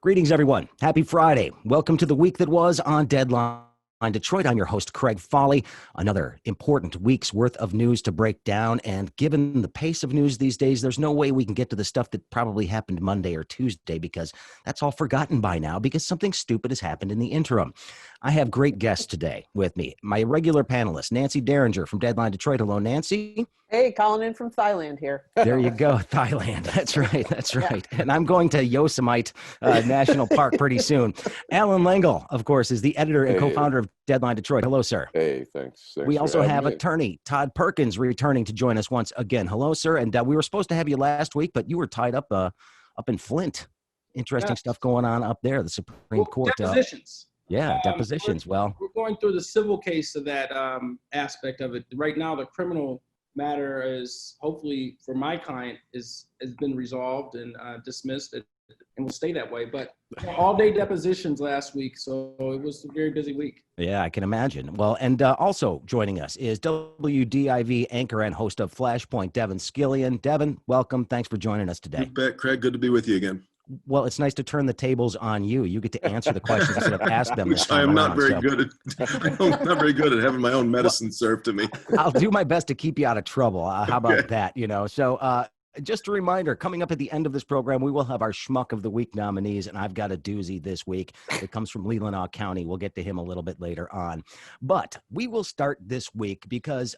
Greetings, everyone. Happy Friday. Welcome to the week that was on Deadline Detroit. I'm your host, Craig Fahle. Another important week's worth of news to break down. And given the pace of news these days, there's no way we can get to the stuff that probably happened Monday or Tuesday because that's all forgotten by now because something stupid has happened in the interim. I have great guests today with me. My regular panelist, Nancy Derringer from Deadline Detroit. Hello, Nancy. Hey, calling in from Thailand here. There you go, Thailand. That's right. That's right. Yeah. And I'm going to Yosemite National Park pretty soon. Alan Lengel, of course, is the editor and co-founder of Deadline Detroit. Hello, sir. Hey, thanks. We also have attorney Todd Perkins returning to join us once again. Hello, sir. And we were supposed to have you last week, but you were tied up in Flint. Interesting stuff going on up there, the Supreme Court. Depositions. Depositions. Well, we're going through the civil case of that aspect of it. Right now, the criminal matter is hopefully for my client has been resolved and dismissed and will stay that way. But all day depositions last week, so it was a very busy week. Yeah, I can imagine. Well, and also joining us is WDIV anchor and host of Flashpoint, Devin Scillian. Devin, welcome. Thanks for joining us today. You bet, Craig. Good to be with you again. Well, it's nice to turn the tables on you. You get to answer the questions instead of ask them. Which I am not very good at. I'm not very good at having my own medicine served to me. I'll do my best to keep you out of trouble. How about that? So just a reminder, coming up at the end of this program, we will have our Schmuck of the Week nominees, and I've got a doozy this week. It comes from Lebanon County. We'll get to him a little bit later on. But we will start this week because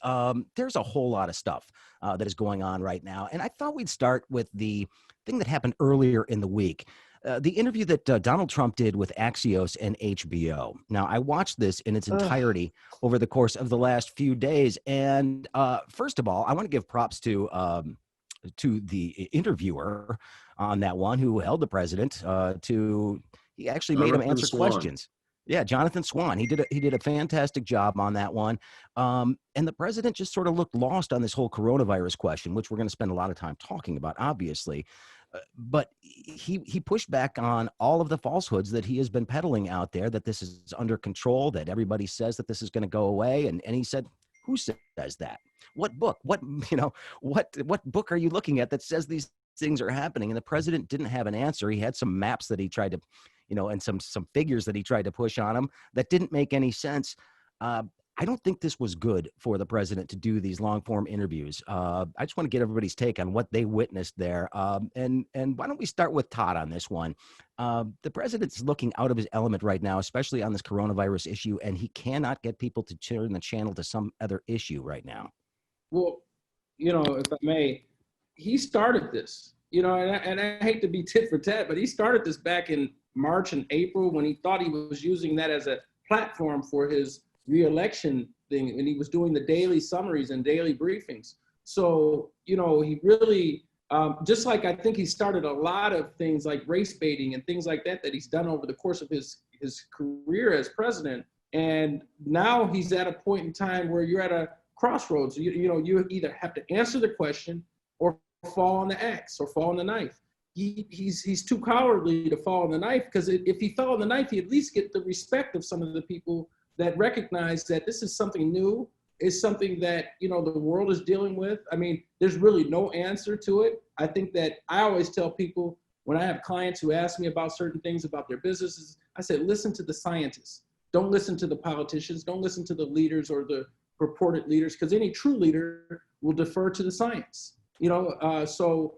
there's a whole lot of stuff that is going on right now. And I thought we'd start with the thing that happened earlier in the week. The interview that Donald Trump did with Axios and HBO. Now, I watched this in its entirety over the course of the last few days. And first of all, I want to give props to the interviewer on that one who held the president he actually made him answer questions. Yeah, Jonathan Swan. He did a fantastic job on that one. And the president just sort of looked lost on this whole coronavirus question, which we're going to spend a lot of time talking about, obviously. But he pushed back on all of the falsehoods that he has been peddling out there, that this is under control, that everybody says that this is going to go away. And he said, who says that? What book? What book are you looking at that says these things are happening? And the president didn't have an answer. He had some maps that he tried to, and some figures that he tried to push on him that didn't make any sense. I don't think this was good for the president to do these long form interviews. I just want to get everybody's take on what they witnessed there. And why don't we start with Todd on this one? The president's looking out of his element right now, especially on this coronavirus issue, and he cannot get people to turn the channel to some other issue right now. Well, if I may, he started this, and I hate to be tit for tat, but he started this back in March and April when he thought he was using that as a platform for his re-election thing, and he was doing the daily summaries and daily briefings. So, he really, just like I think he started a lot of things like race baiting and things like that he's done over the course of his career as president. And now he's at a point in time where you're at a crossroads. You either have to answer the question or fall on the axe or fall on the knife. He's too cowardly to fall on the knife, because if he fell on the knife, he'd at least get the respect of some of the people that recognize that this is something new, is something that, the world is dealing with. I mean, there's really no answer to it. I think that I always tell people when I have clients who ask me about certain things about their businesses, I said, listen to the scientists. Don't listen to the politicians. Don't listen to the leaders or the purported leaders, because any true leader will defer to the science. I saw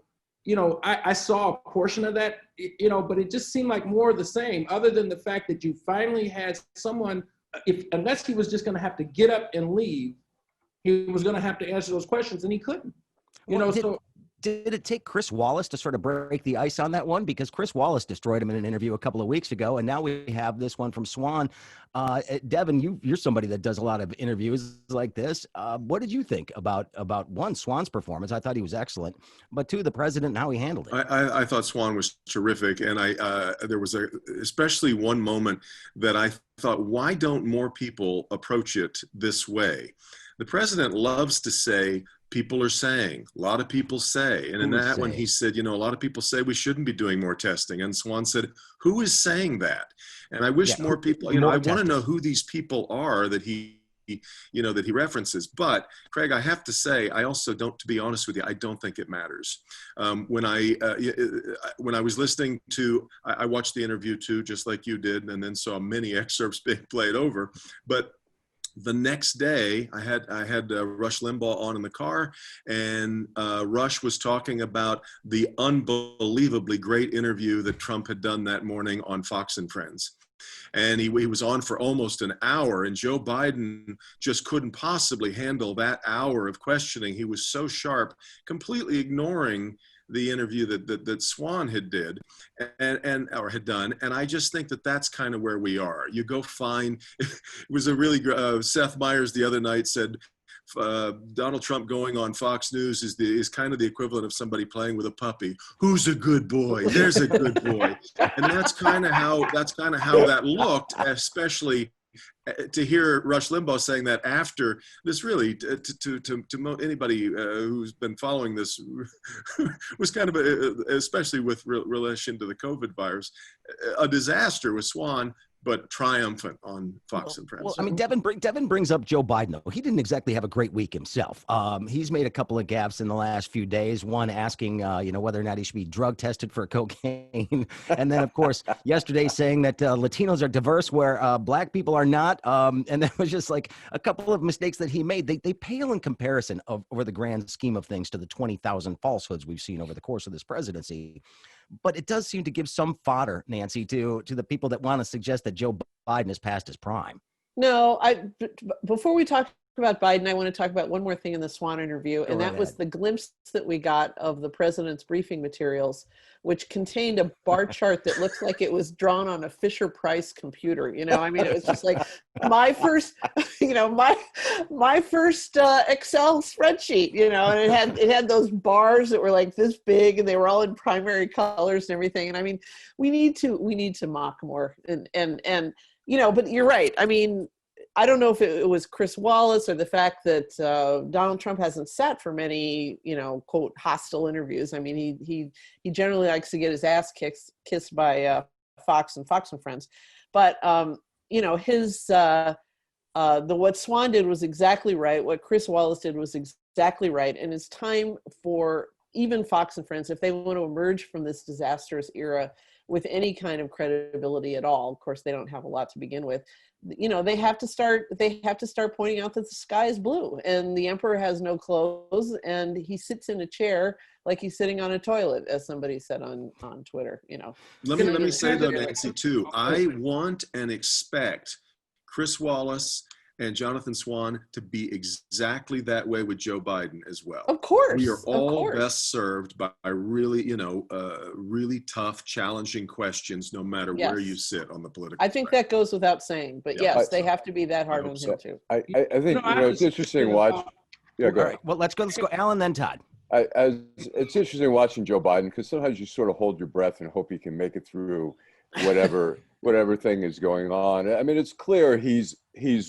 a portion of that, but it just seemed like more of the same, other than the fact that you finally had someone, unless he was just going to have to get up and leave, he was going to have to answer those questions, and he couldn't. Did it take Chris Wallace to sort of break the ice on that one? Because Chris Wallace destroyed him in an interview a couple of weeks ago, and now we have this one from Swan. Devin, you're somebody that does a lot of interviews like this. What did you think about one, Swan's performance? I thought he was excellent, but two, the president, how he handled it. I thought Swan was terrific, and there was especially one moment that I thought, why don't more people approach it this way? The president loves to say, people are saying, a lot of people say. And in that one, he said, a lot of people say we shouldn't be doing more testing. And Swan said, who is saying that? And I wish more people, I want to know who these people are that he that he references. But Craig, I have to say, I also don't, to be honest with you, I don't think it matters. When I was listening to, I watched the interview too, just like you did, and then saw many excerpts being played over. But the next day, I had Rush Limbaugh on in the car, and Rush was talking about the unbelievably great interview that Trump had done that morning on Fox and Friends. And he was on for almost an hour, and Joe Biden just couldn't possibly handle that hour of questioning. He was so sharp, completely ignoring the interview that Swan had did or had done. And I just think that that's kind of where we are. You go find, it was a really, Seth Meyers the other night said, Donald Trump going on Fox News is kind of the equivalent of somebody playing with a puppy. Who's a good boy? There's a good boy. And that's kind of how that looked, especially to hear Rush Limbaugh saying that after this. Really, to anybody who's been following this, was kind of especially with relation to the COVID virus, a disaster with Swan, but triumphant on Fox and Friends. Well, I mean, Devin brings up Joe Biden, though. He didn't exactly have a great week himself. He's made a couple of gaffes in the last few days, one asking, whether or not he should be drug tested for cocaine. And then, of course, yesterday saying that Latinos are diverse where black people are not. And that was just like a couple of mistakes that he made. They pale in comparison over the grand scheme of things to the 20,000 falsehoods we've seen over the course of this presidency. But it does seem to give some fodder, Nancy, to the people that want to suggest that Joe Biden is past his prime. No, before we talk about Biden, I want to talk about one more thing in the Swan interview, and that was the glimpse that we got of the president's briefing materials, which contained a bar chart that looks like it was drawn on a Fisher-Price computer. I mean, it was just like my first, my first Excel spreadsheet. And it had those bars that were like this big, and they were all in primary colors and everything. And I mean, we need to mock more, and but you're right. I mean, I don't know if it was Chris Wallace or the fact that Donald Trump hasn't sat for many, quote, hostile interviews. I mean, he generally likes to get his ass kissed by Fox and Friends. But, what Swan did was exactly right. What Chris Wallace did was exactly right. And it's time for even Fox and Friends, if they want to emerge from this disastrous era with any kind of credibility at all. Of course, they don't have a lot to begin with. They have to start pointing out that the sky is blue and the emperor has no clothes and he sits in a chair like he's sitting on a toilet, as somebody said on Twitter. Let me say though, Nancy, too, I want and expect Chris Wallace and Jonathan Swan to be exactly that way with Joe Biden as well. Of course. We are all best served by really, really tough, challenging questions, no matter where you sit on the political I think that goes without saying, but yes, they have to be that hard on him too. I think, it's interesting watch. Yeah, go ahead. Right. Well, let's go Alan, then Todd. It's interesting watching Joe Biden because sometimes you sort of hold your breath and hope he can make it through whatever thing is going on. I mean, it's clear he's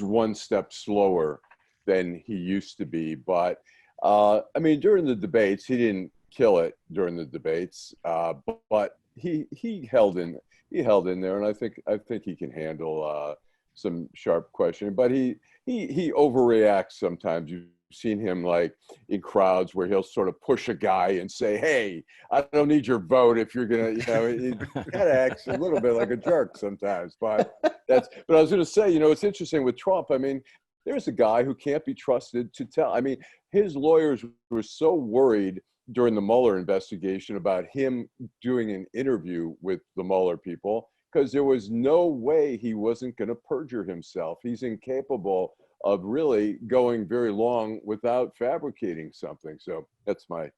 one step slower than he used to be. But I mean, during the debates, he didn't kill it during the debates, but he held in there, and I think he can handle some sharp questioning. But he overreacts sometimes. You've seen him like in crowds where he'll sort of push a guy and say, "Hey, I don't need your vote if you're gonna," he kind of acts a little bit like a jerk sometimes. But I was going to say, it's interesting with Trump. I mean, there's a guy who can't be trusted to tell. I mean, his lawyers were so worried during the Mueller investigation about him doing an interview with the Mueller people because there was no way he wasn't going to perjure himself. He's incapable of really going very long without fabricating something. So that's my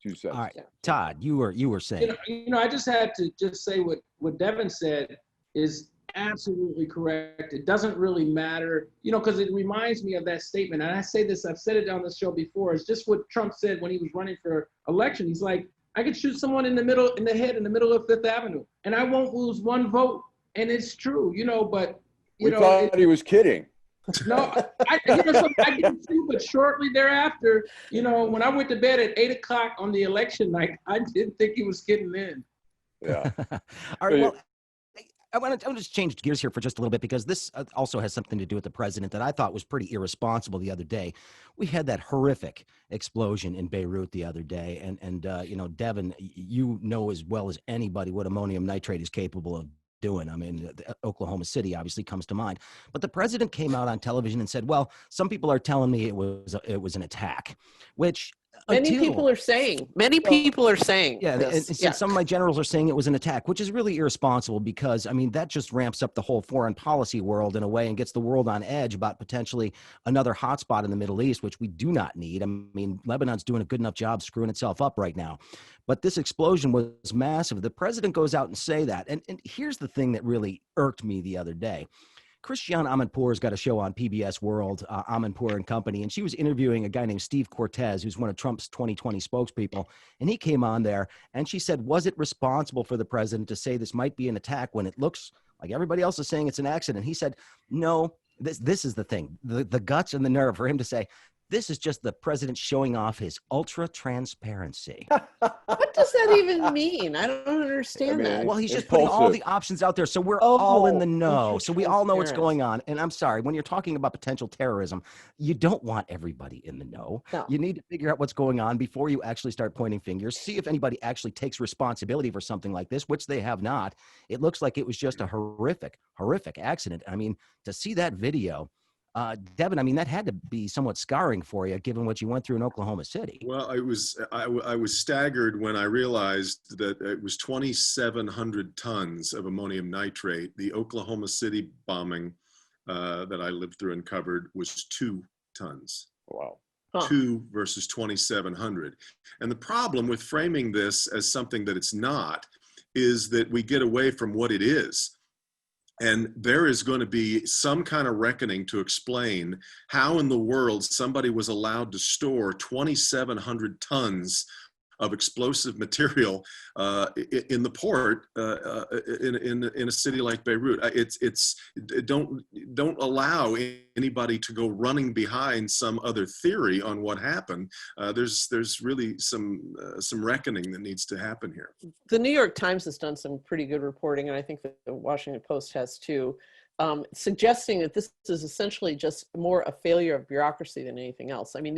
2 cents. All right, Todd, you were saying. I just had to just say what Devin said is absolutely correct. It doesn't really matter, because it reminds me of that statement. And I say this, I've said it on the show before. It's just what Trump said when he was running for election. He's like, I could shoot someone in the head in the middle of Fifth Avenue, and I won't lose one vote. And it's true, but we thought he was kidding. No, I did too, but shortly thereafter, when I went to bed at 8:00 on the election night, I didn't think he was getting in. Yeah. All right. Well, I want to just change gears here for just a little bit, because this also has something to do with the president that I thought was pretty irresponsible the other day. We had that horrific explosion in Beirut the other day. And Devin, you know as well as anybody what ammonium nitrate is capable of doing. I mean, Oklahoma City obviously comes to mind. But the president came out on television and said, well, some people are telling me it was an attack, which Many people are saying. Yeah, this. and some of my generals are saying it was an attack, which is really irresponsible, because, I mean, that just ramps up the whole foreign policy world in a way and gets the world on edge about potentially another hotspot in the Middle East, which we do not need. I mean, Lebanon's doing a good enough job screwing itself up right now. But this explosion was massive. The president goes out and say that. And here's the thing that really irked me the other day. Christiane Amanpour's got a show on PBS World, Amanpour and Company, and she was interviewing a guy named Steve Cortez, who's one of Trump's 2020 spokespeople, and he came on there, and she said, was it responsible for the president to say this might be an attack when it looks like everybody else is saying it's an accident? He said, no, this is the thing, the guts and the nerve for him to say, this is just the president showing off his ultra transparency. What does that even mean? I don't understand that. Well, he's just putting all the options out there, so we're all in the know. So we all know what's going on. And I'm sorry, when you're talking about potential terrorism, you don't want everybody in the know. No. You need to figure out what's going on before you actually start pointing fingers. See if anybody actually takes responsibility for something like this, which they have not. It looks like it was just a horrific accident. I mean, to see that video, Devin, I mean, that had to be somewhat scarring for you, given what you went through in Oklahoma City. Well, I was staggered when I realized that it was 2,700 tons of ammonium nitrate. The Oklahoma City bombing that I lived through and covered was 2 tons. Wow. 2 versus 2,700. And the problem with framing this as something that it's not is that we get away from what it is. And there is going to be some kind of reckoning to explain how in the world somebody was allowed to store 2,700 tons of explosive material in the port in a city like Beirut. Don't allow anybody to go running behind some other theory on what happened. There's really some reckoning that needs to happen here. The New York Times has done some pretty good reporting, and I think that the Washington Post has too, suggesting that this is essentially just more a failure of bureaucracy than anything else. I mean,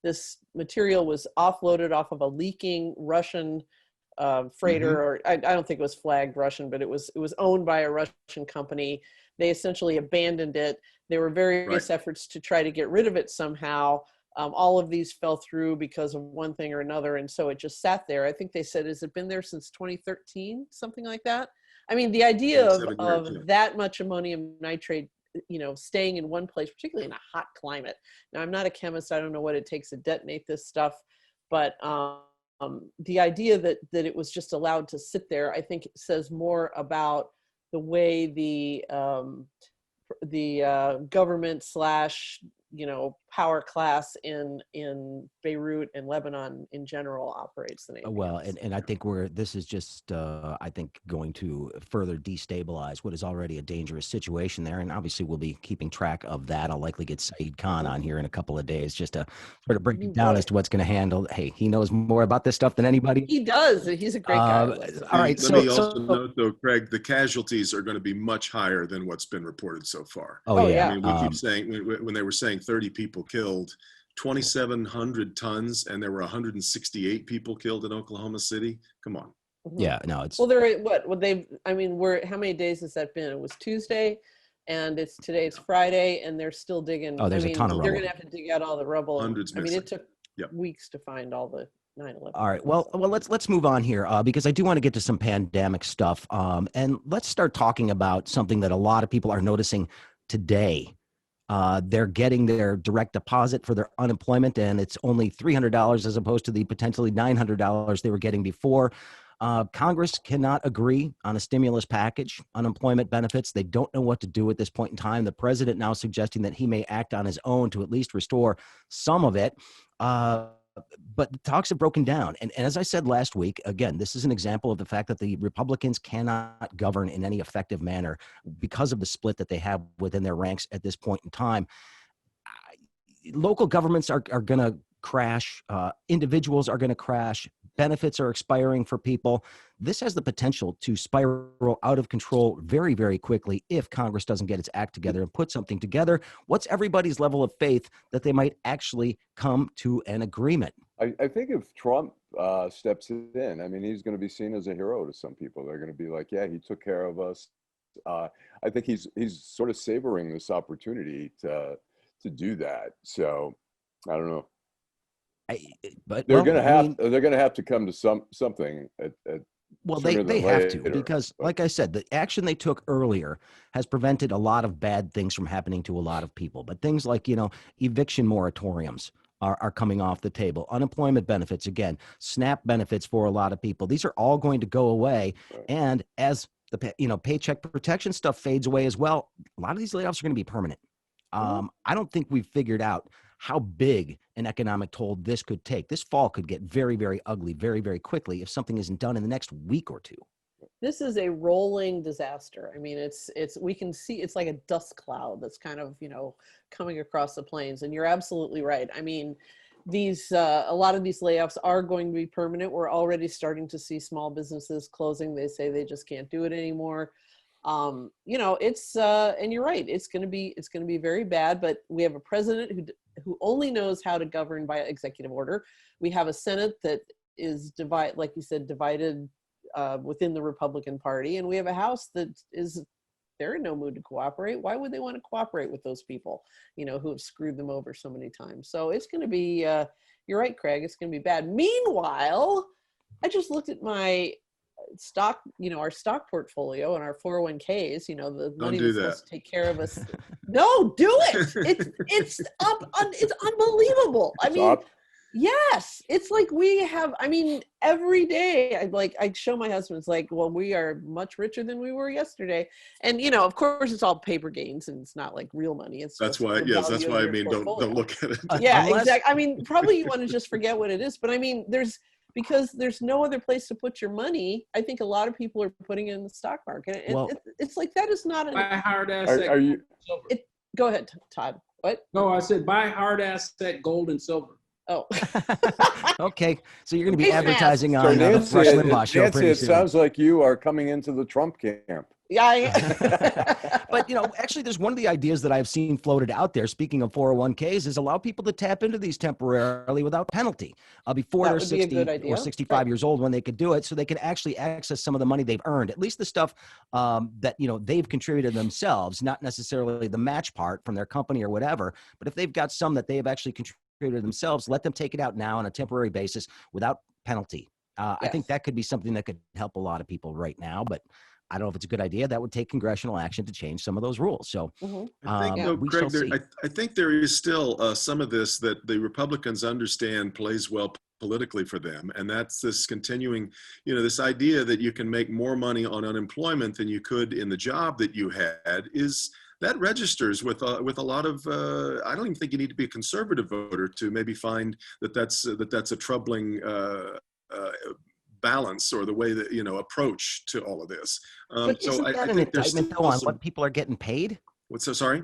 this material was offloaded off of a leaking Russian freighter, or I don't think it was flagged Russian, but it was owned by a Russian company. They essentially abandoned it. There were various efforts to try to get rid of it somehow. All of these fell through because of one thing or another, and so it just sat there. I think they said, has it been there since 2013, something like that? I mean, the idea of that much ammonium nitrate, staying in one place, particularly in a hot climate. Now, I'm not a chemist. I don't know what it takes to detonate this stuff, but the idea that it was just allowed to sit there, I think says more about the way the government / power class in Beirut and Lebanon in general operates than anything else. And I think this is just I think going to further destabilize what is already a dangerous situation there, and obviously we'll be keeping track of that. I'll likely get Saeed Khan on here in a couple of days just to sort of break it down as to what's going to handle. Hey, he knows more about this stuff than anybody. He does. He's a great guy. All right. Let me also note, though, Craig, the casualties are going to be much higher than what's been reported so far. Oh yeah. I mean, we keep saying when they were saying 30 people killed, 2,700 tons, and there were 168 people killed in Oklahoma City. Come on. Yeah, no, it's well. There, how many days has that been? It was Tuesday, and today's Friday, and they're still digging. Oh, there's a ton of rubble. They're gonna have to dig out all the rubble. Hundreds I mean, missing. it took weeks to find all the 9/11. All right. Well, let's move on here because I do want to get to some pandemic stuff. And let's start talking about something that a lot of people are noticing today. They're getting their direct deposit for their unemployment, and it's only $300 as opposed to the potentially $900 they were getting before. Congress cannot agree on a stimulus package, unemployment benefits. They don't know what to do at this point in time. The president now suggesting that he may act on his own to at least restore some of it. But the talks have broken down. And as I said last week, again, this is an example of the fact that the Republicans cannot govern in any effective manner because of the split that they have within their ranks at this point in time. Local governments are going to crash. Individuals are going to crash. benefits are expiring for people. This has the potential to spiral out of control very, very quickly if Congress doesn't get its act together and put something together. What's everybody's level of faith that they might actually come to an agreement? I think if Trump steps in, I mean, he's going to be seen as a hero to some people. They're going to be like, yeah, he took care of us. I think he's sort of savoring this opportunity to do that. So I don't know. They're going to have to come to something. Well, they have to, because like I said, the action they took earlier has prevented a lot of bad things from happening to a lot of people. But things like, eviction moratoriums are coming off the table. Unemployment benefits, again, SNAP benefits for a lot of people. These are all going to go away. Right. And as the paycheck protection stuff fades away as well, a lot of these layoffs are going to be permanent. I don't think we've figured out how big an economic toll this could take. This fall could get very, very ugly very, very quickly if something isn't done in the next week or two. This is a rolling disaster. I mean, we can see it's like a dust cloud that's kind of, coming across the plains. And you're absolutely right. I mean, a lot of these layoffs are going to be permanent. We're already starting to see small businesses closing. They say they just can't do it anymore. And you're right. It's going to be very bad, but we have a president who only knows how to govern by executive order. We have a Senate that is like you said, divided within the Republican Party. And we have a House that they're in no mood to cooperate. Why would they want to cooperate with those people, who have screwed them over so many times? So it's going to be, you're right, Craig, it's going to be bad. Meanwhile, I just looked at my stock, our stock portfolio and our 401ks, the money that's supposed to take care of us. No, do it. It's up. It's unbelievable. I mean, yes, it's like every day I show my husband, it's like, well, we are much richer than we were yesterday. And, of course it's all paper gains and it's not like real money. That's why I mean, don't look at it. Yeah, exactly. I mean, probably you want to just forget what it is, but I mean, because there's no other place to put your money. I think a lot of people are putting it in the stock market. It's like, that is not buy hard asset. Go ahead, Todd. What? No, I said buy hard asset gold and silver. Oh. Okay. So you're going to be advertising on the Nancy, Rush Limbaugh show pretty soon. It sounds like you are coming into the Trump camp. Yeah. But, actually, there's one of the ideas that I've seen floated out there, speaking of 401ks, is allow people to tap into these temporarily without penalty before they're 60 or 65 years old, when they could do it, so they can actually access some of the money they've earned, at least the stuff that, they've contributed themselves, not necessarily the match part from their company or whatever. But if they've got some that they have actually contributed themselves, let them take it out now on a temporary basis without penalty. Yes. I think that could be something that could help a lot of people right now, but I don't know if it's a good idea. That would take congressional action to change some of those rules. So I think, Craig, I think there is still some of this that the Republicans understand plays well politically for them. And that's this continuing, this idea that you can make more money on unemployment than you could in the job that you had that registers with a lot of, I don't even think you need to be a conservative voter to maybe find that's a troubling balance, or the way that approach to all of this. But isn't that an indictment though on what people are getting paid? What's so sorry?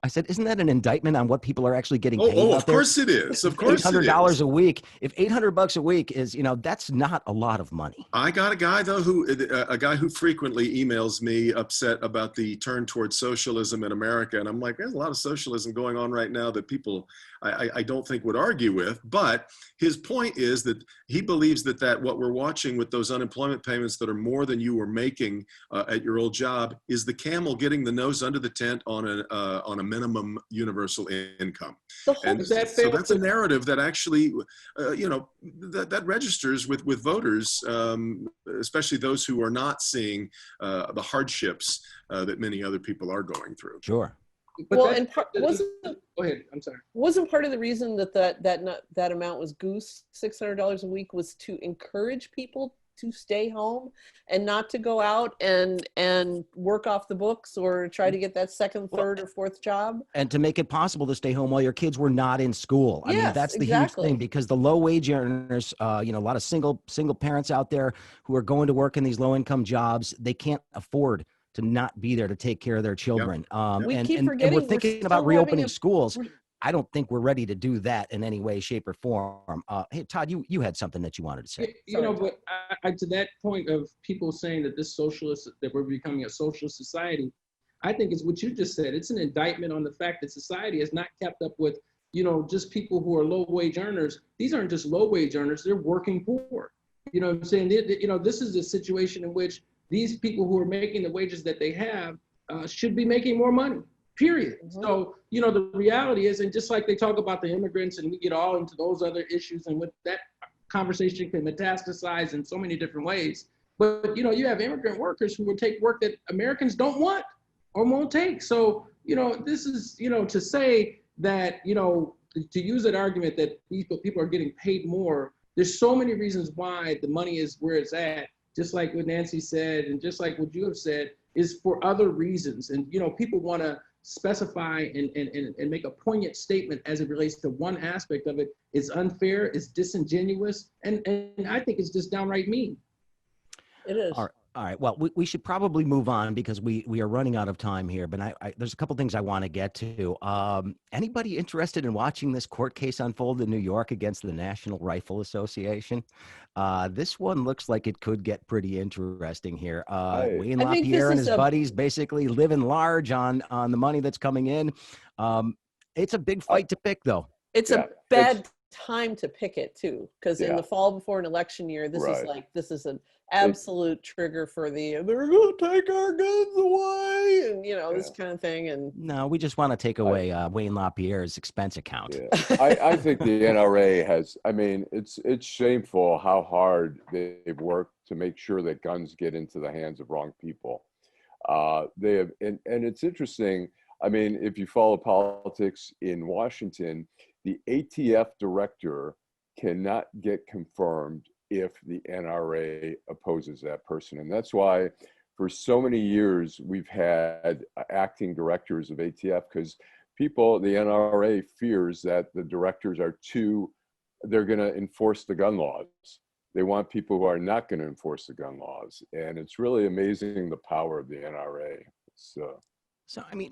I said, isn't that an indictment on what people are actually getting paid? Of course it is. Of course, $800 a week. If $800 a week is, that's not a lot of money. I got a guy though who frequently emails me upset about the turn towards socialism in America, and I'm like, there's a lot of socialism going on right now that people I don't think would argue with. But his point is that he believes that what we're watching with those unemployment payments that are more than you were making at your old job is the camel getting the nose under the tent on a minimum universal income. So that's a narrative that actually, that registers with voters, especially those who are not seeing the hardships that many other people are going through. Sure. But go ahead. I'm sorry. Wasn't part of the reason that amount was goose $600 a week was to encourage people to stay home and not to go out and work off the books or try to get that second, third, or fourth job, and to make it possible to stay home while your kids were not in school. I mean, that's the huge thing, because the low wage earners, a lot of single parents out there who are going to work in these low income jobs, they can't afford to not be there to take care of their children. We keep forgetting we're thinking about reopening schools. I don't think we're ready to do that in any way, shape, or form. Hey, Todd, you had something that you wanted to say. But I, to that point of people saying that that we're becoming a socialist society, I think it's what you just said. It's an indictment on the fact that society has not kept up with, just people who are low wage earners. These aren't just low wage earners, they're working poor. You know what I'm saying? This is a situation in which these people who are making the wages that they have should be making more money, period. Mm-hmm. So, the reality is, and just like they talk about the immigrants and we get all into those other issues, and with that conversation can metastasize in so many different ways. But, you have immigrant workers who will take work that Americans don't want or won't take. So, this is, to say that, to use that argument that people are getting paid more, there's so many reasons why the money is where it's at, just like what Nancy said, and just like what you have said, is for other reasons. And, people want to specify and make a poignant statement as it relates to one aspect of it. It's unfair, it's disingenuous, and I think it's just downright mean. It is. All right. Well, we should probably move on because we are running out of time here. But there's a couple things I want to get to. Anybody interested in watching this court case unfold in New York against the National Rifle Association? This one looks like it could get pretty interesting here. Wayne LaPierre and his buddies basically living large on the money that's coming in. It's a big fight to pick, though. It's a bad time to pick it too, because in the fall before an election year, this is an absolute trigger for they're gonna take our guns away, and this kind of thing. And no, we just want to take away Wayne LaPierre's expense account. I think the NRA has, it's shameful how hard they've worked to make sure that guns get into the hands of wrong people. They have, and it's interesting. If you follow politics in Washington, the ATF director cannot get confirmed if the NRA opposes that person. And that's why for so many years we've had acting directors of ATF, because the NRA fears that the directors they're going to enforce the gun laws. They want people who are not going to enforce the gun laws. And it's really amazing the power of the NRA. So,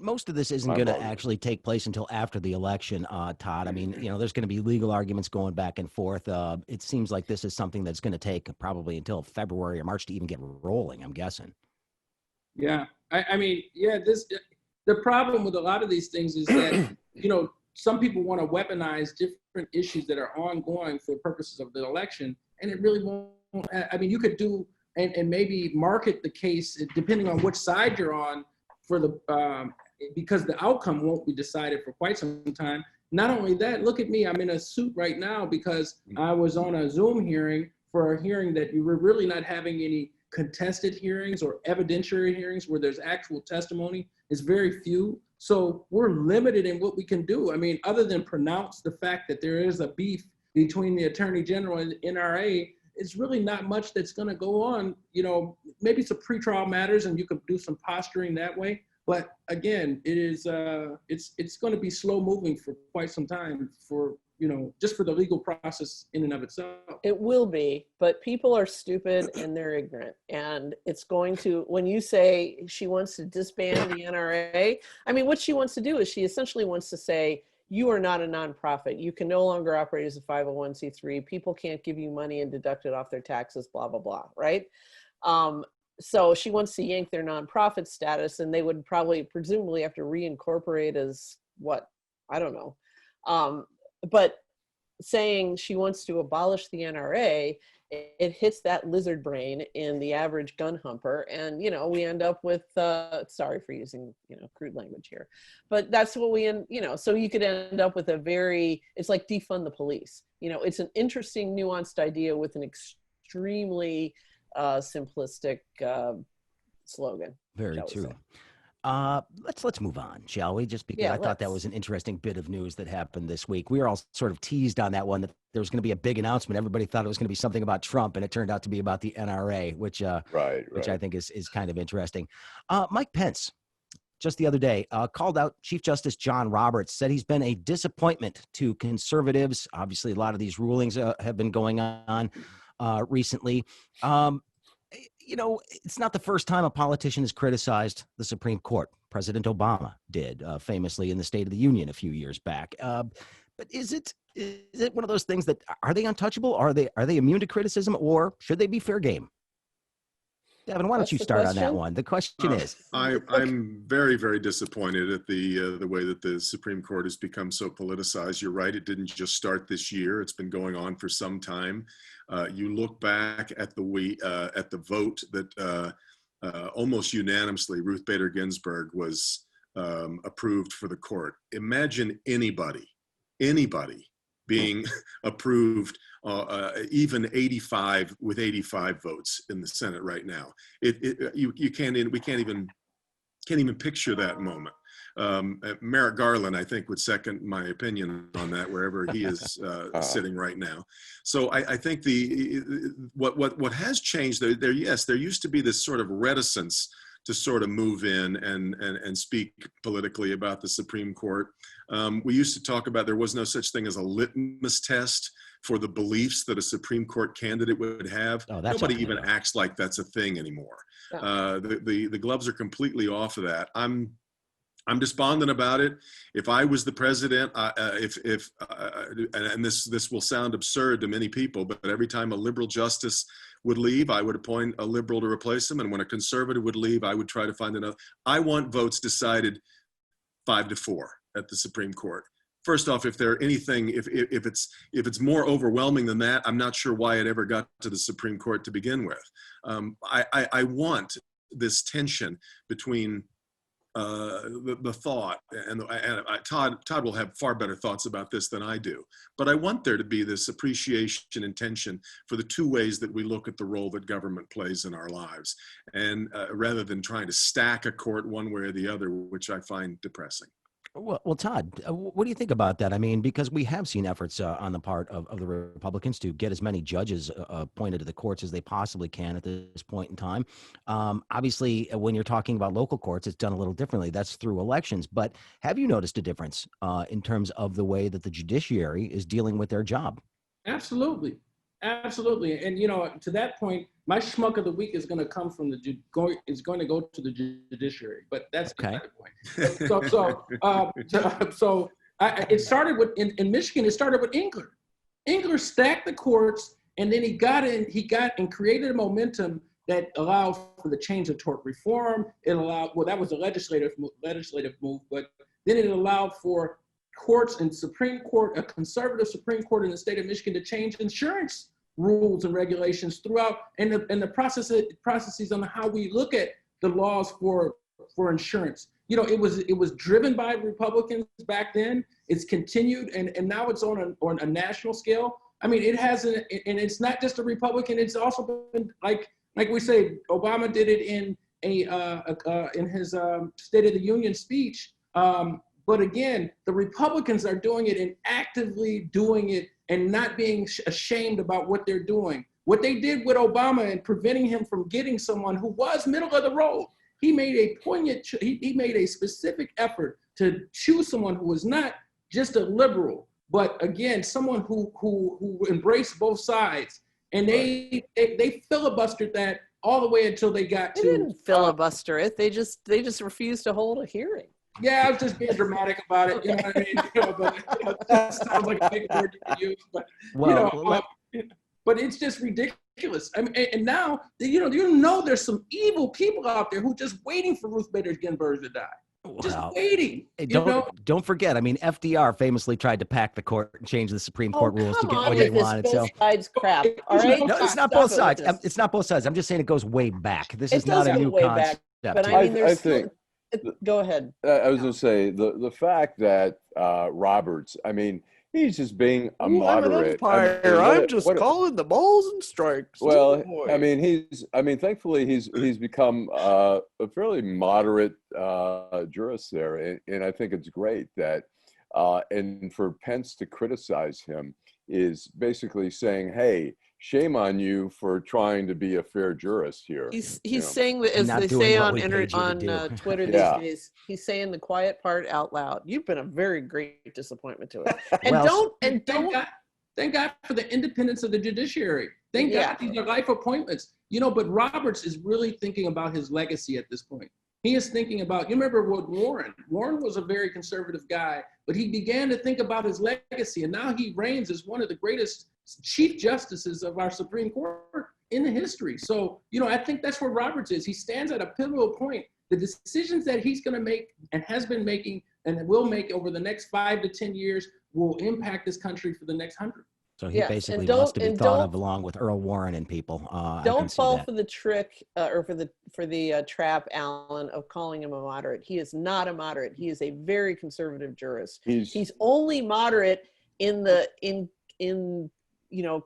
most of this isn't going to actually take place until after the election, Todd. There's going to be legal arguments going back and forth. It seems like this is something that's going to take probably until February or March to even get rolling, I'm guessing. Yeah. The problem with a lot of these things is that, some people want to weaponize different issues that are ongoing for purposes of the election. And it really won't, you could do and maybe market the case depending on which side you're on, because the outcome won't be decided for quite some time. Not only that, look at me, I'm in a suit right now because I was on a Zoom hearing for a hearing that we were really not having any contested hearings or evidentiary hearings where there's actual testimony. It's very few. So we're limited in what we can do. Other than pronounce the fact that there is a beef between the Attorney General and the NRA, it's really not much that's going to go on. Maybe some pretrial matters and you could do some posturing that way. But again, it is it's going to be slow moving for quite some time for, just for the legal process in and of itself. It will be, but people are stupid and they're ignorant. And it's going to, when you say she wants to disband the NRA, what she wants to do is she essentially wants to say, you are not a nonprofit. You can no longer operate as a 501c3. People can't give you money and deduct it off their taxes, blah, blah, blah, right? So she wants to yank their nonprofit status, and they would presumably have to reincorporate as what? I don't know. But saying she wants to abolish the NRA, it hits that lizard brain in the average gun humper. And, we end up with, sorry for using, crude language here, but that's what so you could end up with it's like defund the police. It's an interesting, nuanced idea with an extremely simplistic slogan. Very true. Let's move on, shall we? Just because I thought that was an interesting bit of news that happened this week. We were all sort of teased on that one, that there was going to be a big announcement. Everybody thought it was going to be something about Trump, and it turned out to be about the NRA, which I think is kind of interesting. Mike Pence, just the other day, called out Chief Justice John Roberts, said he's been a disappointment to conservatives. Obviously, a lot of these rulings have been going on recently. It's not the first time a politician has criticized the Supreme Court. President Obama did famously in the State of the Union a few years back. But is it one of those things that are they untouchable? Are they immune to criticism, or should they be fair game? Devin, why don't you start on that one? The question is, I'm very, very disappointed at the way that the Supreme Court has become so politicized. You're right; it didn't just start this year; it's been going on for some time. You look back at the vote that almost unanimously Ruth Bader Ginsburg was approved for the court. Imagine anybody being approved, even 85 with 85 votes in the Senate right now. We can't even picture that moment. Merrick Garland, I think, would second my opinion on that wherever he is sitting right now. So I think what has changed there used to be this sort of reticence to sort of move in and speak politically about the Supreme Court. We used to talk about there was no such thing as a litmus test for the beliefs that a Supreme Court candidate would have. Nobody even acts like that's a thing anymore. The gloves are completely off of that. I'm despondent about it. If I was the president, and this will sound absurd to many people, but every time a liberal justice would leave, I would appoint a liberal to replace him. And when a conservative would leave, I would try to find another. I want votes decided 5-4 at the Supreme Court. First off, if it's more overwhelming than that, I'm not sure why it ever got to the Supreme Court to begin with. I want this tension between the thought, and Todd will have far better thoughts about this than I do, but I want there to be this appreciation and tension for the two ways that we look at the role that government plays in our lives, and rather than trying to stack a court one way or the other, which I find depressing. Well, Todd, what do you think about that? I mean, because we have seen efforts on the part of the Republicans to get as many judges appointed to the courts as they possibly can at this point in time. Obviously, when you're talking about local courts, it's done a little differently. That's through elections. But have you noticed a difference in terms of the way that the judiciary is dealing with their job? Absolutely. Absolutely. And, to that point, my schmuck of the week is going to come from going to go to the judiciary, but that's okay. The point. So it started with, in Michigan, it started with Engler. Engler stacked the courts, and then he got and created a momentum that allowed for the change of tort reform. It allowed, that was a legislative move, but then it allowed for courts and Supreme Court, a conservative Supreme Court in the state of Michigan, to change insurance rules and regulations throughout, and the processes on how we look at the laws for insurance. It was driven by Republicans back then. It's continued, and now it's on a national scale. I mean, it hasn't, and it's not just a Republican. It's also been like we say, Obama did it in his State of the Union speech. But again, the Republicans are doing it and actively doing it and not being ashamed about what they're doing. What they did with Obama and preventing him from getting someone who was middle of the road, he made a specific effort to choose someone who was not just a liberal, but again, someone who embraced both sides. And they filibustered that all the way until they got to. They didn't filibuster it. They just refused to hold a hearing. Yeah, I was just being dramatic about it. You know what I mean? That sounds like a big word to use, but but it's just ridiculous. I mean, and now there's some evil people out there who just waiting for Ruth Bader Ginsburg to die. Just waiting. Don't forget. I mean, FDR famously tried to pack the court and change the Supreme Court rules to get what they wanted. Both sides crap. All right. No, it's not both sides. It's not both sides. I'm just saying it goes way back. This is not a new concept. But I mean, I think. Go ahead. I was going to say the fact that Roberts, I mean, he's just being a moderate. I'm just calling the balls and strikes. Well, I mean, thankfully he's become a fairly moderate jurist there, and I think it's great that, and for Pence to criticize him is basically saying, hey, shame on you for trying to be a fair jurist here. He's saying that, as they say on Twitter these days, he's saying the quiet part out loud. You've been a very great disappointment to us. And thank God for the independence of the judiciary. Thank God these are life appointments. But Roberts is really thinking about his legacy at this point. He is thinking about, you remember what Warren was a very conservative guy, but he began to think about his legacy. And now he reigns as one of the greatest chief justices of our Supreme Court in the history. So, I think that's where Roberts is. He stands at a pivotal point. The decisions that he's going to make and has been making and will make over the next 5 to 10 years will impact this country for the next 100. So he basically wants to be thought of along with Earl Warren and people. Don't fall for the trick or for the trap, Alan, of calling him a moderate. He is not a moderate. He is a very conservative jurist. He's only moderate in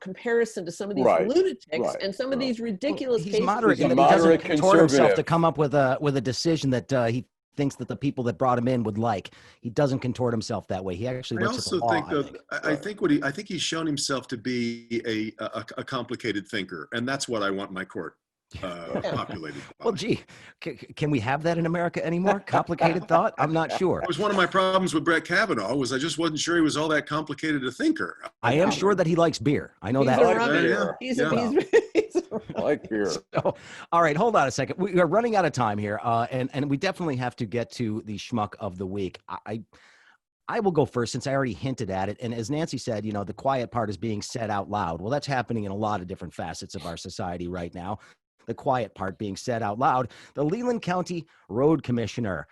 comparison to some of these lunatics and some of these ridiculous cases. He's moderate in that he doesn't contort himself to come up with a decision that he thinks that the people that brought him in would like. He doesn't contort himself that way. He actually looks at the law. I think he's shown himself to be a complicated thinker, and that's what I want my court populated by. Well, gee, can we have that in America anymore? Complicated thought? I'm not sure. It was one of my problems with Brett Kavanaugh was I just wasn't sure he was all that complicated a thinker. I am sure that he likes beer. I know that. I like beer. So, all right, hold on a second. We are running out of time here, and we definitely have to get to the schmuck of the week. I will go first since I already hinted at it. And as Nancy said, the quiet part is being said out loud. Well, that's happening in a lot of different facets of our society right now. The quiet part being said out loud. The Leland County Road Commissioner,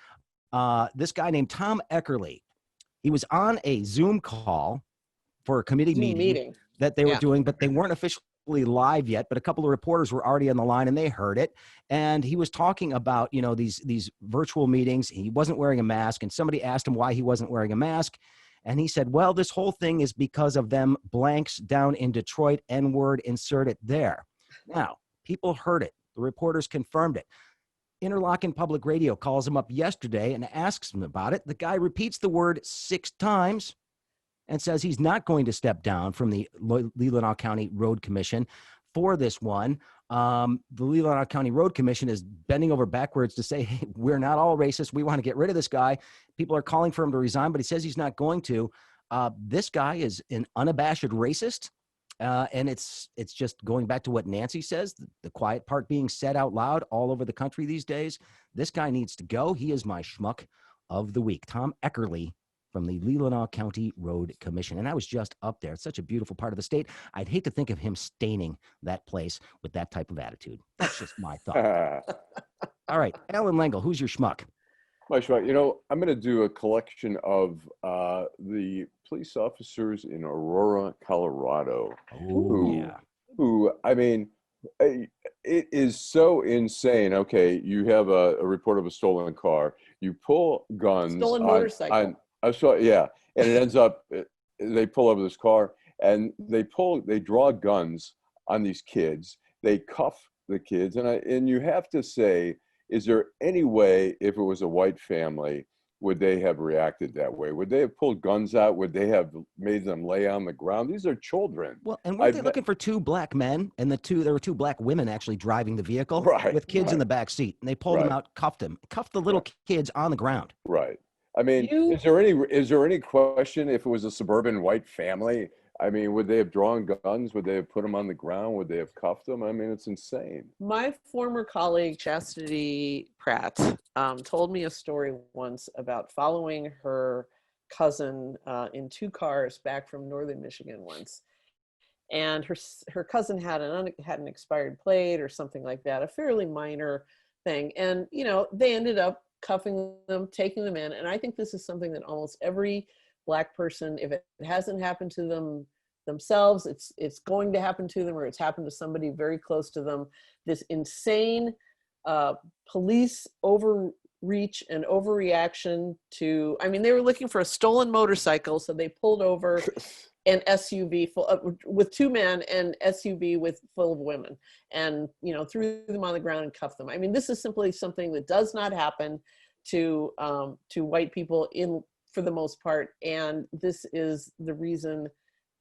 this guy named Tom Eckerly, he was on a Zoom call for a committee meeting that they were doing, but they weren't officially live yet, but a couple of reporters were already on the line and they heard it. And he was talking about, these virtual meetings. He wasn't wearing a mask, and somebody asked him why he wasn't wearing a mask. And he said, well, this whole thing is because of them blanks down in Detroit, N-word inserted there. Now, people heard it. The reporters confirmed it. Interlochen Public Radio calls him up yesterday and asks him about it. The guy repeats the word 6 times and says he's not going to step down from the Leelanau County Road Commission for this one. The Leelanau County Road Commission is bending over backwards to say, hey, we're not all racist. We want to get rid of this guy. People are calling for him to resign, but he says he's not going to. This guy is an unabashed racist. And it's just going back to what Nancy says, the quiet part being said out loud all over the country these days. This guy needs to go. He is my schmuck of the week. Tom Eckerly from the Leelanau County Road Commission. And I was just up there. It's such a beautiful part of the state. I'd hate to think of him staining that place with that type of attitude. That's just my thought. All right, Alan Lengel, who's your schmuck? My schmuck, I'm going to do a collection of the police officers in Aurora, Colorado. Who, I mean, it is so insane. Okay, you have a report of a stolen car. You pull guns. Stolen motorcycle. I saw, and it ends up, they pull over this car and they draw guns on these kids. They cuff the kids. And you have to say, is there any way, if it was a white family, would they have reacted that way? Would they have pulled guns out? Would they have made them lay on the ground? These are children. Well, and weren't they looking for 2 black men? And there were 2 black women actually driving the vehicle with kids in the back seat. And they pulled them out, cuffed the little kids on the ground. Right. I mean, is there any question if it was a suburban white family? I mean, would they have drawn guns? Would they have put them on the ground? Would they have cuffed them? I mean, it's insane. My former colleague, Chastity Pratt, told me a story once about following her cousin in 2 cars back from northern Michigan once. And her cousin had an expired plate or something like that, a fairly minor thing. And, they ended up cuffing them, taking them in. And I think this is something that almost every Black person, if it hasn't happened to them themselves, it's going to happen to them, or it's happened to somebody very close to them. This insane police overreach and overreaction to, they were looking for a stolen motorcycle, so they pulled over an SUV with 2 men and SUV full of women, and threw them on the ground and cuffed them. This is simply something that does not happen to white people for the most part, and this is the reason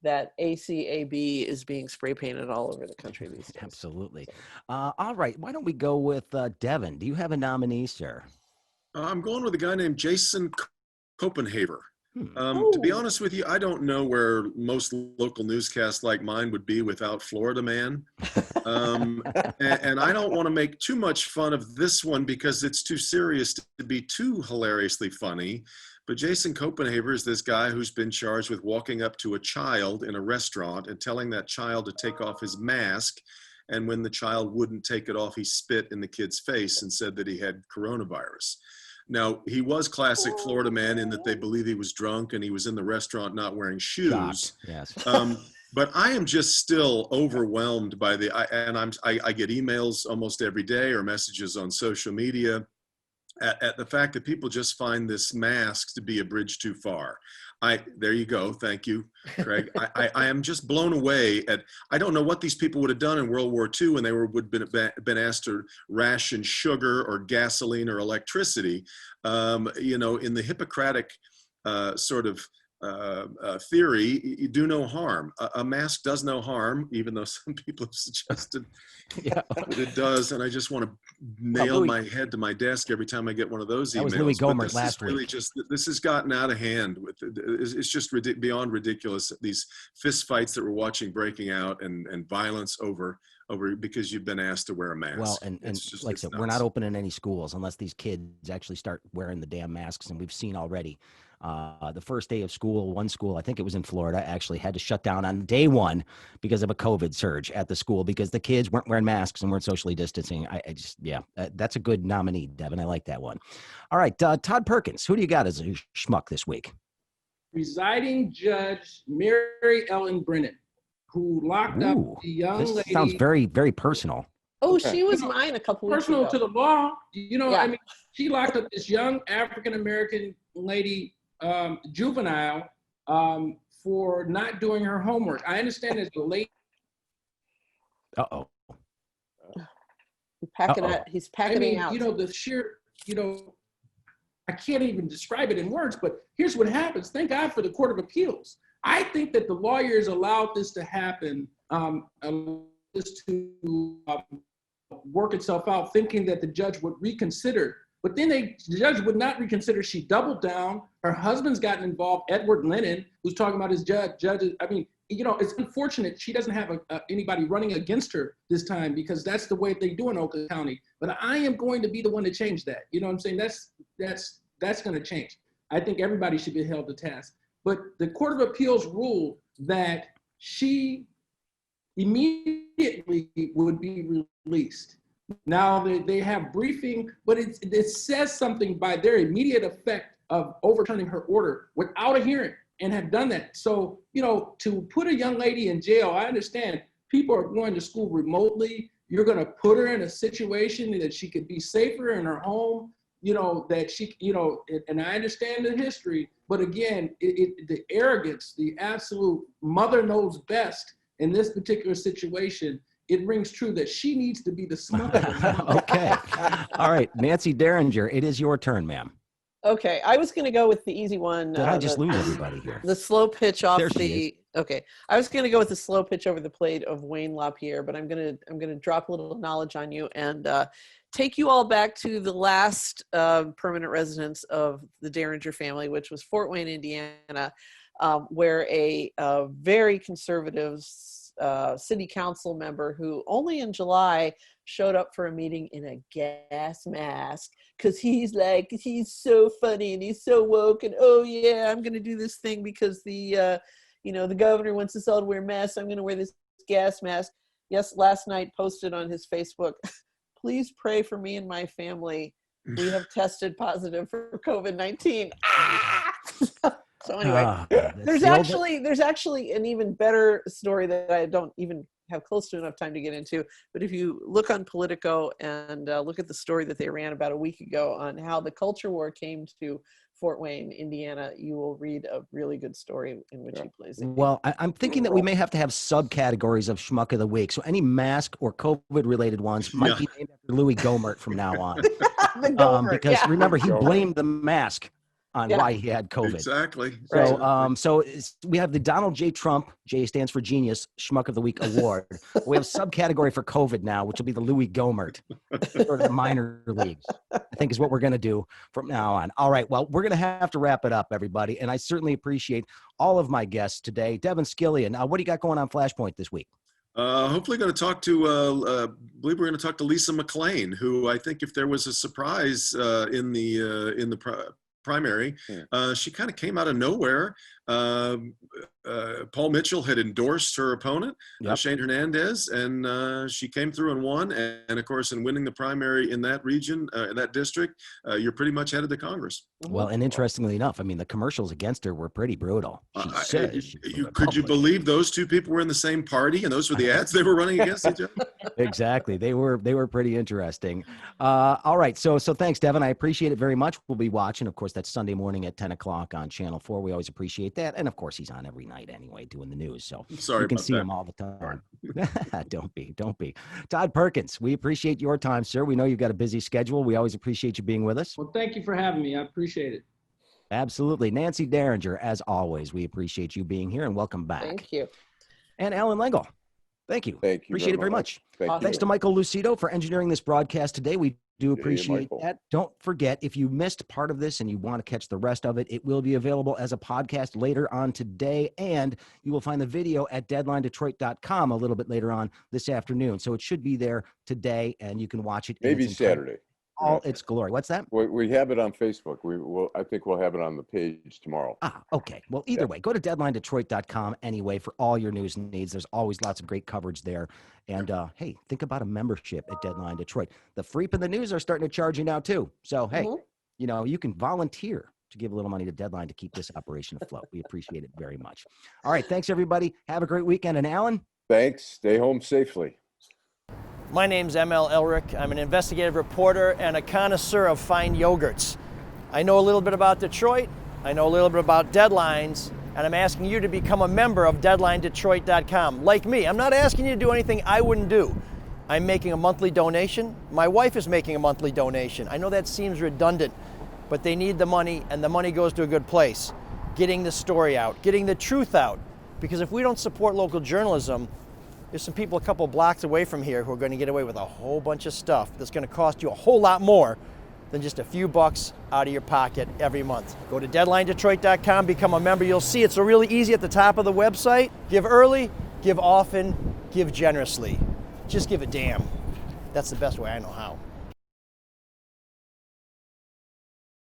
that ACAB is being spray painted all over the country these days. Absolutely. All right, why don't we go with Devin? Do you have a nominee, sir? I'm going with a guy named Jason Copenhaver. To be honest with you, I don't know where most local newscasts like mine would be without Florida Man. And I don't want to make too much fun of this one because it's too serious to be too hilariously funny. But Jason Copenhaver is this guy who's been charged with walking up to a child in a restaurant and telling that child to take off his mask. And when the child wouldn't take it off, he spit in the kid's face and said that he had coronavirus. Now, he was classic Florida Man in that they believe he was drunk and he was in the restaurant not wearing shoes. Shocked. Yes. But I am just still overwhelmed by I get emails almost every day or messages on social media at the fact that people just find this mask to be a bridge too far. There you go. Thank you, Craig. I am just blown away I don't know what these people would have done in World War II when they would have been asked to ration sugar or gasoline or electricity. In the Hippocratic sort of theory, you do no harm. A mask does no harm, even though some people have suggested that it does. And I just want to nail my head to my desk every time I get one of those emails. That was Louis Gohmert last week. This has gotten out of hand. It's just beyond ridiculous. These fist fights that we're watching breaking out and violence over because you've been asked to wear a mask. Well, and like I said, we're not opening any schools unless these kids actually start wearing the damn masks. And we've seen already the first day of school, one school, I think it was in Florida, actually had to shut down on day one because of a COVID surge at the school because the kids weren't wearing masks and weren't socially distancing. That's a good nominee, Devin. I like that one. All right, Todd Perkins, who do you got as a schmuck this week? Presiding Judge Mary Ellen Brennan, who locked up the young lady. Sounds very, very personal. Oh, she was mine a couple weeks ago. Personal to the law. I mean, she locked up this young African-American lady, juvenile, for not doing her homework. I understand it's late. Uh-oh. He's packing out. The sheer, I can't even describe it in words, but here's what happens. Thank God for the Court of Appeals. I think that the lawyers allowed this to happen, work itself out, thinking that the judge would reconsider. But then the judge would not reconsider. She doubled down. Her husband's gotten involved, Edward Lennon, who's talking about his judges. I mean, it's unfortunate she doesn't have anybody running against her this time because that's the way they do in Oakland County. But I am going to be the one to change that. You know what I'm saying? That's going to change. I think everybody should be held to task. But the Court of Appeals ruled that she immediately would be released. Now they have briefing, but it says something by their immediate effect of overturning her order without a hearing and have done that. So, to put a young lady in jail, I understand people are going to school remotely. You're going to put her in a situation that she could be safer in her home, that she, and I understand the history, but again, the arrogance, the absolute mother knows best in this particular situation, it rings true that she needs to be the smucker. Okay. All right. Nancy Derringer, it is your turn, ma'am. Okay. I was going to go with the easy one. Did I just lose everybody here? The slow pitch off the. Okay. I was going to go with the slow pitch over the plate of Wayne LaPierre, but I'm going to drop a little knowledge on you and take you all back to the last permanent residence of the Derringer family, which was Fort Wayne, Indiana, where a very conservative city council member who only in July showed up for a meeting in a gas mask because he's so funny and he's so woke and I'm going to do this thing because the governor wants us all to wear masks. I'm going to wear this gas mask. Yes, last night posted on his Facebook, please pray for me and my family. We have tested positive for COVID-19. So anyway, there's actually an even better story that I don't even have close to enough time to get into. But if you look on Politico and look at the story that they ran about a week ago on how the culture war came to Fort Wayne, Indiana, you will read a really good story in which he plays it. Well, I'm thinking that we may have to have subcategories of Schmuck of the Week. So any mask or COVID-related ones might be named after Louis Gohmert from now on. Because remember, he blamed the mask on why he had COVID. Exactly. So, we have the Donald J. Trump, J stands for Genius, Schmuck of the Week award. We have a subcategory for COVID now, which will be the Louis Gohmert, sort of the minor leagues, I think is what we're going to do from now on. All right, well, we're going to have to wrap it up, everybody. And I certainly appreciate all of my guests today. Devin, Scillian, what do you got going on Flashpoint this week? Hopefully going to talk to, believe we're going to talk to Lisa McClain, who I think if there was a surprise in the primary, she kind of came out of nowhere. Paul Mitchell had endorsed her opponent, Shane Hernandez, and she came through and won. And of course, in winning the primary in that region, in that district, you're pretty much headed to Congress. Well, and interestingly enough, I mean, the commercials against her were pretty brutal. Could you believe those two people were in the same party, and those were the ads they were running against each other? Exactly. They were pretty interesting. All right. So thanks, Devin. I appreciate it very much. We'll be watching. Of course, that's Sunday morning at 10 o'clock on Channel 4. We always appreciate that. And of course, he's on every night anyway, doing the news. So you can see him all the time. Don't be. Todd Perkins, we appreciate your time, sir. We know you've got a busy schedule. We always appreciate you being with us. Well, thank you for having me. I appreciate it. Absolutely. Nancy Derringer, as always, we appreciate you being here and welcome back. Thank you. And Alan Lengel. Thank you. Thank you. Appreciate it very much. Thanks you. to Michael Lucido for engineering this broadcast today. We do appreciate that. Don't forget, if you missed part of this and you want to catch the rest of it, it will be available as a podcast later on today. And you will find the video at deadlinedetroit.com a little bit later on this afternoon. So it should be there today and you can watch it. Maybe Saturday. All its glory. What's that? We have it on Facebook. I think we'll have it on the page tomorrow. Okay. Well, either way, go to deadlinedetroit.com anyway for all your news needs. There's always lots of great coverage there. And hey, think about a membership at Deadline Detroit. The Freep and the News are starting to charge you now too. So hey, you can volunteer to give a little money to Deadline to keep this operation afloat. We appreciate it very much. All right. Thanks, everybody. Have a great weekend. And Alan? Thanks. Stay home safely. My name's ML Elric. I'm an investigative reporter and a connoisseur of fine yogurts. I know a little bit about Detroit, I know a little bit about deadlines, and I'm asking you to become a member of DeadlineDetroit.com. Like me, I'm not asking you to do anything I wouldn't do. I'm making a monthly donation. My wife is making a monthly donation. I know that seems redundant, but they need the money, and the money goes to a good place. Getting the story out, getting the truth out. Because if we don't support local journalism, there's some people a couple blocks away from here who are going to get away with a whole bunch of stuff that's going to cost you a whole lot more than just a few bucks out of your pocket every month. Go to DeadlineDetroit.com, become a member. You'll see it's really easy at the top of the website. Give early, give often, give generously. Just give a damn. That's the best way I know how.